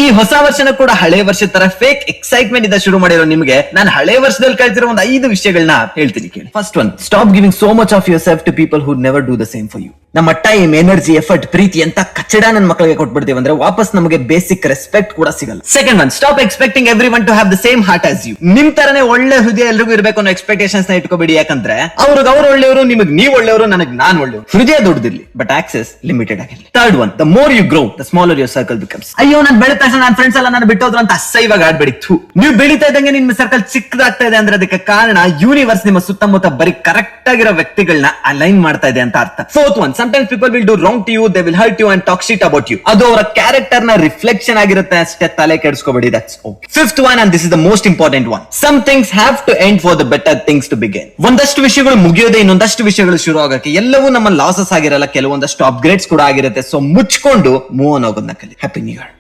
ಈ ಹೊಸ ವರ್ಷನ ಕೂಡ ಹಳೆ ವರ್ಷದ ತರ ಫೇಕ್ ಎಕ್ಸೈಟ್ಮೆಂಟ್ ಇಂದ ಶುರು ಮಾಡಿರೋ ನಿಮಗೆ ನಾನು ಹಳೆ ವರ್ಷದಲ್ಲಿ ಕಳ್ತಿರೋ ಒಂದು 5 ವಿಷಯಗಳನ್ನ ಹೇಳ್ತೀನಿ ಕೇಳಿ. First one, stop giving so much of yourself to people who never do the same for you. ನಮ್ಮ ಟೈಮ್, ಎನರ್ಜಿ, ಎಫರ್ಟ್, ಪ್ರೀತಿ ಅಂತ ಕಚ್ಚಡ ನನ್ನ ಮಕ್ಕಳಿಗೆ ಕೊಟ್ಬಿಡ್ತೀವಿ ಅಂದ್ರೆ ವಾಪಸ್ ನಮಗೆ ಬೇಸಿಕ್ ರೆಸ್ಪೆಕ್ಟ್ ಕೂಡ ಸಿಗಲ್ಲ. Second one, stop expecting everyone to have the same heart as you. ನಿಮ್ ತರನೇ ಒಳ್ಳೆ ಹೃದಯ ಎಲ್ರಿಗೂ ಇರಬೇಕು ಅನ್ನೋ ಎಕ್ಸ್ಪೆಕ್ಟೇಷನ್ಸ್ ನ ಇಟ್ಕೋಬೇಡಿ. ಯಾಕಂದ್ರೆ ಅವ್ರಿಗೆ ಅವ್ರು ಒಳ್ಳೆಯವರು, ನಿಮಗೆ ನೀವು ಒಳ್ಳೆಯವರು, ನನಗೆ ನಾನು ಒಳ್ಳೆಯವರು. ಹೃದಯ ದೊಡ್ಡದಿರ್ಲಿ ಬಟ್ ಆಕ್ಸೆಸ್ ಲಿಮಿಟೆಡ್ ಆಗಿರ್ಲಿ. Third one, the more you grow the smaller your circle becomes. ಅಯ್ಯೋ ನಾನು ಬೆಳೆದ ತಕ್ಷಣ ನನ್ನ ಫ್ರೆಂಡ್ಸ್ ಎಲ್ಲ ನಾನು ಬಿಟ್ಟೋದ್ರು ಅಂತ ಅಸಹ್ಯವಾಗಿ ಆಡ್ಬೇಡಿ. ನೀವು ಬೆಳೀತಾ ಇದ್ದಂಗೆ ನಿಮ್ಮ ಸರ್ಕಲ್ ಚಿಕ್ಕದಾಗ್ತಾ ಇದೆ ಅಂದ್ರೆ ಅದಕ್ಕೆ ಕಾರಣ ಯೂನಿವರ್ಸ್ ನಿಮ್ಮ ಸುತ್ತಮುತ್ತ ಬರೀ ಕರೆಕ್ಟ್ ಆಗಿರೋ ವ್ಯಕ್ತಿಗಳನ್ನ ಅಲೈನ್ ಮಾಡ್ತಾ ಇದೆ ಅಂತ ಅರ್ಥ. Fourth one, sometimes people will do wrong to you, they will hurt you and talk shit about you. ಅದು ಅವರ ಕ್ಯಾರೆಕ್ಟರ್ ನ ರಿಫ್ಲೆಕ್ಷನ್ ಆಗಿರುತ್ತೆ ಅಷ್ಟೇ, ತಲೆ ಕೆಡಿಸ್ಕೋಬೇಡಿ. That's okay. Fifth one, and this is the most important one, some things have to end for the better things to begin. ಒಂದಷ್ಟು ವಿಷಯಗಳು ಮುಗಿಯೋದೇ ಇನ್ನೊಂದಷ್ಟು ವಿಷಯಗಳು ಶುರು ಆಗಕ್ಕೆ. ಎಲ್ಲವೂ ನಮ್ಮ ಲಾಸಸ್ ಆಗಿರಲ್ಲ, ಕೆಲವೊಂದಷ್ಟು ಅಪ್ಗ್ರೇಡ್ಸ್ ಕೂಡ ಆಗಿರುತ್ತೆ. ಸೊ ಮುಚ್ಕೊಂಡು ಮೂವ್ ಆನ್ ಆಗೋದನ್ನ ಕಲಿ. Happy new year.